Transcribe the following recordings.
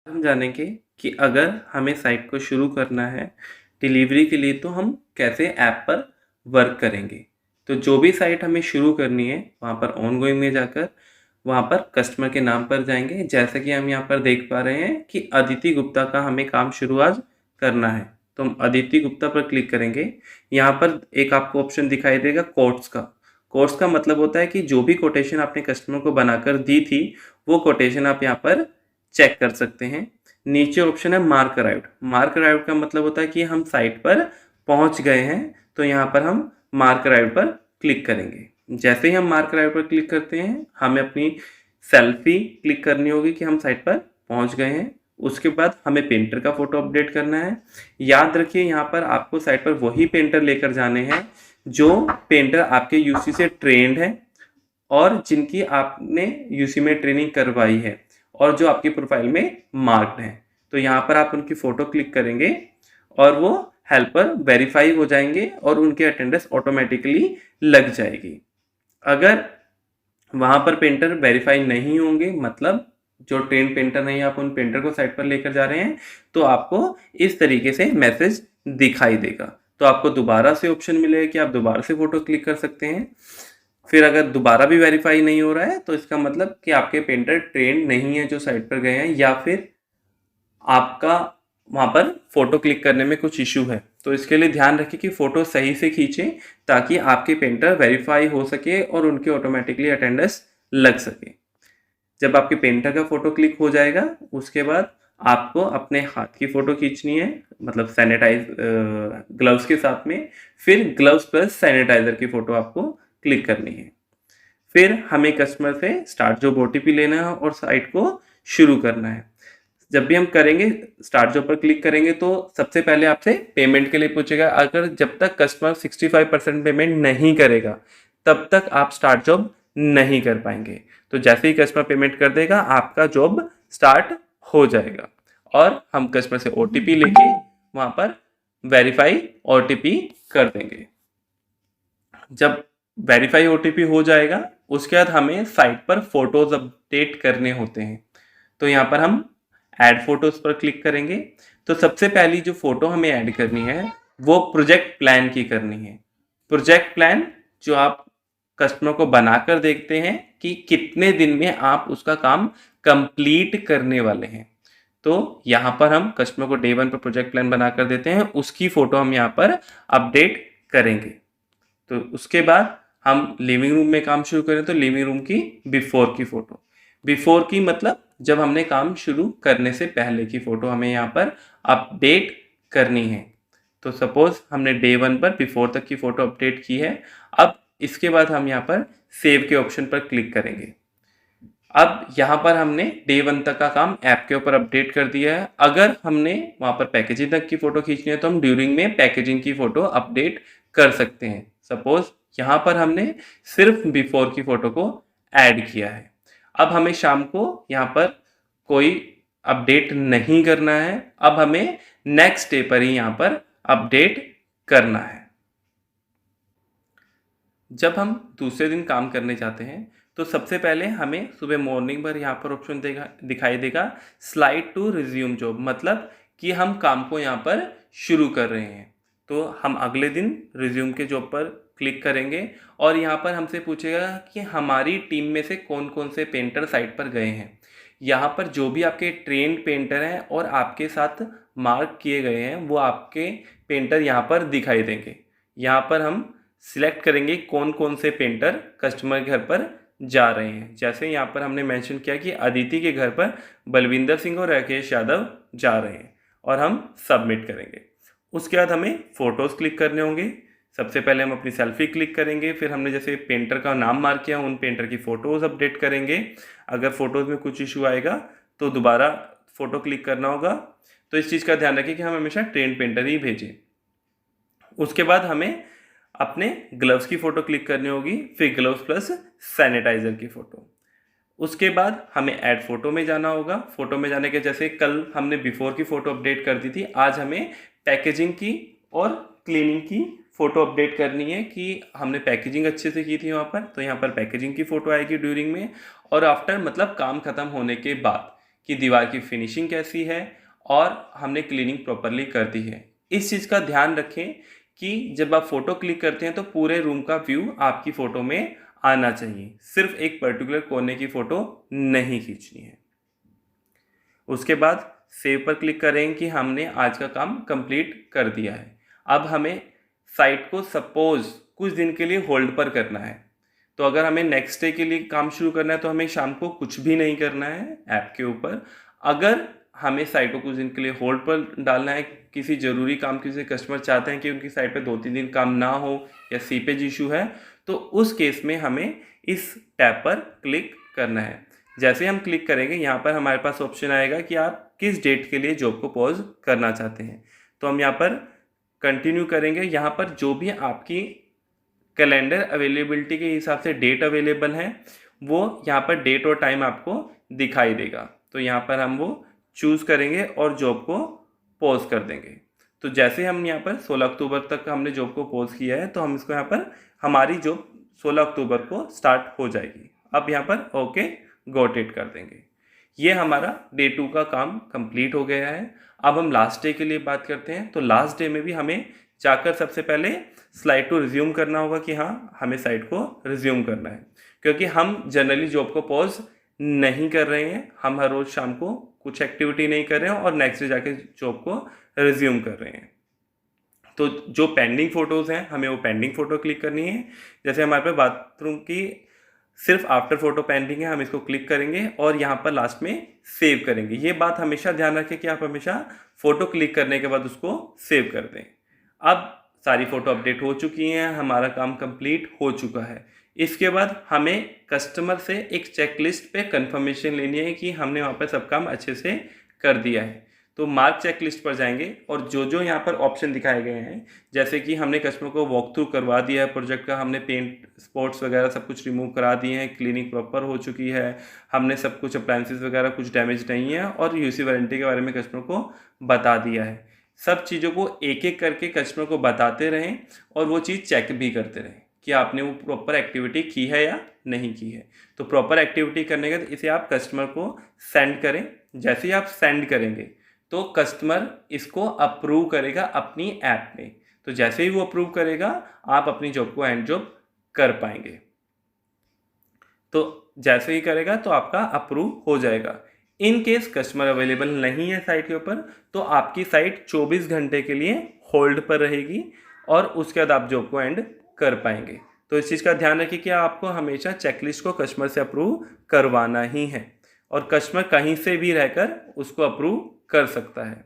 हम जानेंगे कि अगर हमें साइट को शुरू करना है डिलीवरी के लिए तो हम कैसे ऐप पर वर्क करेंगे। तो जो भी साइट हमें शुरू करनी है वहाँ पर ऑनगोइंग में जाकर वहाँ पर कस्टमर के नाम पर जाएंगे। जैसा कि हम यहाँ पर देख पा रहे हैं कि अदिति गुप्ता का हमें काम शुरू आज करना है, तो हम अदिति गुप्ता पर क्लिक करेंगे। यहाँ पर एक आपको ऑप्शन दिखाई देगा कोट्स का। कोट्स का मतलब होता है कि जो भी कोटेशन आपने कस्टमर को बनाकर दी थी वो कोटेशन आप यहाँ पर चेक कर सकते हैं। नीचे ऑप्शन है मार्क अराइव्ड। मार्क अराइव्ड का मतलब होता है कि हम साइट पर पहुंच गए हैं, तो यहाँ पर हम मार्क अराइव्ड पर क्लिक करेंगे। जैसे ही हम मार्क अराइव्ड पर क्लिक करते हैं हमें अपनी सेल्फी क्लिक करनी होगी कि हम साइट पर पहुंच गए हैं। उसके बाद हमें पेंटर का फोटो अपडेट करना है। याद रखिए यहाँ पर आपको साइट पर वही पेंटर लेकर जाने हैं जो पेंटर आपके यूसी से ट्रेंड है और जिनकी आपने यूसी में ट्रेनिंग करवाई है और जो आपकी प्रोफाइल में मार्क्ड हैं। तो यहाँ पर आप उनकी फ़ोटो क्लिक करेंगे और वो हेल्पर वेरीफाई हो जाएंगे और उनकी अटेंडेंस ऑटोमेटिकली लग जाएगी। अगर वहाँ पर पेंटर वेरीफाई नहीं होंगे, मतलब जो ट्रेन पेंटर नहीं, आप उन पेंटर को साइट पर लेकर जा रहे हैं, तो आपको इस तरीके से मैसेज दिखाई देगा। तो आपको दोबारा से ऑप्शन मिलेगा कि आप दोबारा से फ़ोटो क्लिक कर सकते हैं। फिर अगर दोबारा भी वेरीफाई नहीं हो रहा है तो इसका मतलब कि आपके पेंटर ट्रेंड नहीं है जो साइट पर गए हैं, या फिर आपका वहाँ पर फोटो क्लिक करने में कुछ इशू है। तो इसके लिए ध्यान रखिए कि फ़ोटो सही से खींचें ताकि आपके पेंटर वेरीफाई हो सके और उनकी ऑटोमेटिकली अटेंडेंस लग सके। जब आपके पेंटर का फोटो क्लिक हो जाएगा उसके बाद आपको अपने हाथ की फ़ोटो खींचनी है, मतलब सैनिटाइज ग्लव्स के साथ में। फिर ग्लव्स प्लस सैनिटाइज़र की फ़ोटो आपको क्लिक करनी है। फिर हमें कस्टमर से स्टार्ट जॉब ओटीपी लेना है और साइट को शुरू करना है। जब भी हम करेंगे स्टार्ट जॉब पर क्लिक करेंगे तो सबसे पहले आपसे पेमेंट के लिए पूछेगा। अगर जब तक कस्टमर 65% पेमेंट नहीं करेगा तब तक आप स्टार्ट जॉब नहीं कर पाएंगे। तो जैसे ही कस्टमर पेमेंट कर देगा आपका जॉब स्टार्ट हो जाएगा और हम कस्टमर से ओटीपी लेके वहाँ पर वेरीफाई ओटीपी कर देंगे। जब वेरीफाई ओटीपी हो जाएगा उसके बाद हमें साइट पर फोटोज अपडेट करने होते हैं। तो यहाँ पर हम ऐड फोटोज पर क्लिक करेंगे। तो सबसे पहली जो फोटो हमें ऐड करनी है वो प्रोजेक्ट प्लान की करनी है। प्रोजेक्ट प्लान जो आप कस्टमर को बनाकर देखते हैं कि कितने दिन में आप उसका काम कंप्लीट करने वाले हैं। तो यहाँ पर हम कस्टमर को डे 1 पर प्रोजेक्ट प्लान बनाकर देते हैं, उसकी फोटो हम यहाँ पर अपडेट करेंगे। तो उसके बाद हम लिविंग रूम में काम शुरू करें तो लिविंग रूम की बिफोर की फ़ोटो। बिफोर की मतलब जब हमने काम शुरू करने से पहले की फ़ोटो हमें यहाँ पर अपडेट करनी है। तो सपोज़ हमने डे 1 पर बिफोर तक की फ़ोटो अपडेट की है। अब इसके बाद हम यहाँ पर सेव के ऑप्शन पर क्लिक करेंगे। अब यहाँ पर हमने डे 1 तक का काम ऐप के ऊपर अपडेट कर दिया है। अगर हमने वहाँ पर पैकेजिंग तक की फ़ोटो खींचनी है तो हम ड्यूरिंग में पैकेजिंग की फ़ोटो अपडेट कर सकते हैं। सपोज यहाँ पर हमने सिर्फ बिफोर की फ़ोटो को ऐड किया है। अब हमें शाम को यहाँ पर कोई अपडेट नहीं करना है, अब हमें नेक्स्ट डे पर ही यहाँ पर अपडेट करना है। जब हम दूसरे दिन काम करने जाते हैं तो सबसे पहले हमें सुबह मॉर्निंग पर यहाँ पर ऑप्शन दिखाई देगा स्लाइड टू रिज्यूम जॉब, मतलब कि हम काम को यहाँ पर शुरू कर रहे हैं। तो हम अगले दिन रिज्यूम के जॉब पर क्लिक करेंगे और यहाँ पर हमसे पूछेगा कि हमारी टीम में से कौन कौन से पेंटर साइट पर गए हैं। यहाँ पर जो भी आपके ट्रेंड पेंटर हैं और आपके साथ मार्क किए गए हैं वो आपके पेंटर यहाँ पर दिखाई देंगे। यहाँ पर हम सिलेक्ट करेंगे कौन कौन से पेंटर कस्टमर के घर पर जा रहे हैं। जैसे यहाँ पर हमने मेंशन किया कि अदिति के घर पर बलविंदर सिंह और राकेश यादव जा रहे हैं और हम सबमिट करेंगे। उसके बाद हमें फ़ोटोज़ क्लिक करने होंगे। सबसे पहले हम अपनी सेल्फी क्लिक करेंगे, फिर हमने जैसे पेंटर का नाम मार्क किया उन पेंटर की फ़ोटोज़ अपडेट करेंगे। अगर फ़ोटोज़ में कुछ इशू आएगा तो दोबारा फ़ोटो क्लिक करना होगा। तो इस चीज़ का ध्यान रखें कि हम हमेशा ट्रेंड पेंटर ही भेजें। उसके बाद हमें अपने ग्लव्स की फ़ोटो क्लिक करनी होगी, फिर ग्लव्स प्लस सैनिटाइज़र की फ़ोटो। उसके बाद हमें ऐड फ़ोटो में जाना होगा। फ़ोटो में जाने के जैसे कल हमने बिफोर की फ़ोटो अपडेट कर दी थी, आज हमें पैकेजिंग की और क्लीनिंग की फ़ोटो अपडेट करनी है कि हमने पैकेजिंग अच्छे से की थी वहाँ पर। तो यहाँ पर पैकेजिंग की फ़ोटो आएगी ड्यूरिंग में और आफ्टर मतलब काम ख़त्म होने के बाद कि दीवार की फिनिशिंग कैसी है और हमने क्लीनिंग प्रॉपरली कर दी है। इस चीज़ का ध्यान रखें कि जब आप फ़ोटो क्लिक करते हैं तो पूरे रूम का व्यू आपकी फ़ोटो में आना चाहिए, सिर्फ एक पर्टिकुलर कोने की फ़ोटो नहीं खींचनी है। उसके बाद सेव पर क्लिक करें कि हमने आज का काम कंप्लीट कर दिया है। अब हमें साइट को सपोज कुछ दिन के लिए होल्ड पर करना है। तो अगर हमें नेक्स्ट डे के लिए काम शुरू करना है तो हमें शाम को कुछ भी नहीं करना है ऐप के ऊपर। अगर हमें साइट को कुछ दिन के लिए होल्ड पर डालना है, किसी ज़रूरी काम, किसी कस्टमर चाहते हैं कि उनकी साइट पे 2-3 दिन काम ना हो या सीपेज इशू है, तो उस केस में हमें इस टैब पर क्लिक करना है। जैसे हम क्लिक करेंगे यहाँ पर हमारे पास ऑप्शन आएगा कि आप किस डेट के लिए जॉब को पॉज करना चाहते हैं। तो हम यहाँ पर कंटिन्यू करेंगे। यहाँ पर जो भी आपकी कैलेंडर अवेलेबिलिटी के हिसाब से डेट अवेलेबल है वो यहाँ पर डेट और टाइम आपको दिखाई देगा। तो यहाँ पर हम वो चूज़ करेंगे और जॉब को पॉज कर देंगे। तो जैसे हम यहाँ पर 16 अक्टूबर तक हमने जॉब को पॉज किया है तो हम इसको यहाँ पर हमारी जॉब 16 अक्टूबर को स्टार्ट हो जाएगी। अब यहाँ पर ओके गॉट इट कर देंगे। ये हमारा डे 2 का काम कंप्लीट हो गया है। अब हम लास्ट डे के लिए बात करते हैं। तो लास्ट डे में भी हमें जाकर सबसे पहले स्लाइड को रिज्यूम करना होगा कि हाँ हमें साइट को रिज्यूम करना है, क्योंकि हम जनरली जॉब को पॉज नहीं कर रहे हैं। हम हर रोज़ शाम को कुछ एक्टिविटी नहीं कर रहे हैं और नेक्स्ट डे जाके जॉब को रिज्यूम कर रहे हैं। तो जो पेंडिंग फ़ोटोज़ हैं हमें वो पेंडिंग फ़ोटो क्लिक करनी है। जैसे हमारे पे बाथरूम की सिर्फ आफ्टर फोटो पेंडिंग है, हम इसको क्लिक करेंगे और यहाँ पर लास्ट में सेव करेंगे। ये बात हमेशा ध्यान रखें कि आप हमेशा फ़ोटो क्लिक करने के बाद उसको सेव कर दें। अब सारी फ़ोटो अपडेट हो चुकी हैं, हमारा काम कंप्लीट हो चुका है। इसके बाद हमें कस्टमर से एक चेकलिस्ट पे कंफर्मेशन लेनी है कि हमने वहाँ पर सब काम अच्छे से कर दिया है। तो मार्क चेक लिस्ट पर जाएंगे और जो जो यहाँ पर ऑप्शन दिखाए गए हैं, जैसे कि हमने कस्टमर को वॉक थ्रू करवा दिया है प्रोजेक्ट का, हमने पेंट स्पॉट्स वगैरह सब कुछ रिमूव करा दिए हैं, क्लीनिंग प्रॉपर हो चुकी है, हमने सब कुछ अप्लायंसेस वगैरह कुछ डैमेज नहीं है और यूसी वारंटी के बारे में कस्टमर को बता दिया है। सब चीज़ों को एक एक करके कस्टमर को बताते रहें और वो चीज़ चेक भी करते रहें कि आपने वो प्रॉपर एक्टिविटी की है या नहीं की है। तो प्रॉपर एक्टिविटी करने के बाद इसे आप कस्टमर को सेंड करें। जैसे ही आप सेंड करेंगे तो कस्टमर इसको अप्रूव करेगा अपनी ऐप में। तो जैसे ही वो अप्रूव करेगा आप अपनी जॉब को एंड जॉब कर पाएंगे। तो जैसे ही करेगा तो आपका अप्रूव हो जाएगा। इन केस कस्टमर अवेलेबल नहीं है साइट के ऊपर तो आपकी साइट 24 घंटे के लिए होल्ड पर रहेगी और उसके बाद आप जॉब को एंड कर पाएंगे। तो इस चीज़ का ध्यान रखिए कि आपको हमेशा चेकलिस्ट को कस्टमर से अप्रूव करवाना ही है और कस्टमर कहीं से भी रहकर उसको अप्रूव कर सकता है।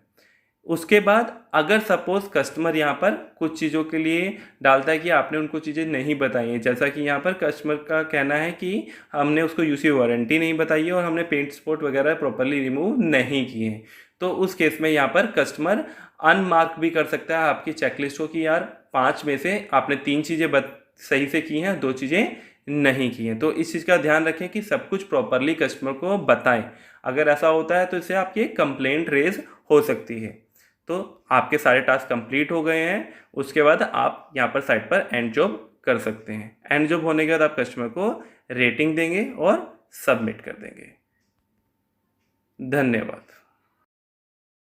उसके बाद अगर सपोज कस्टमर यहाँ पर कुछ चीज़ों के लिए डालता है कि आपने उनको चीज़ें नहीं बताई हैं, जैसा कि यहाँ पर कस्टमर का कहना है कि हमने उसको यूसी वारंटी नहीं बताई है और हमने पेंट स्पॉट वगैरह प्रॉपरली रिमूव नहीं किए हैं, तो उस केस में यहाँ पर कस्टमर अनमार्क भी कर सकता है आपकी चेकलिस्ट को कि यार 5 में से आपने 3 चीज़ें सही से की हैं, 2 चीज़ें नहीं की हैं। तो इस चीज़ का ध्यान रखें कि सब कुछ प्रॉपरली कस्टमर को बताएं। अगर ऐसा होता है तो इससे आपकी कंप्लेंट रेज हो सकती है। तो आपके सारे टास्क कंप्लीट हो गए हैं। उसके बाद आप यहाँ पर साइट पर एंड जॉब कर सकते हैं। एंड जॉब होने के बाद आप कस्टमर को रेटिंग देंगे और सबमिट कर देंगे। धन्यवाद।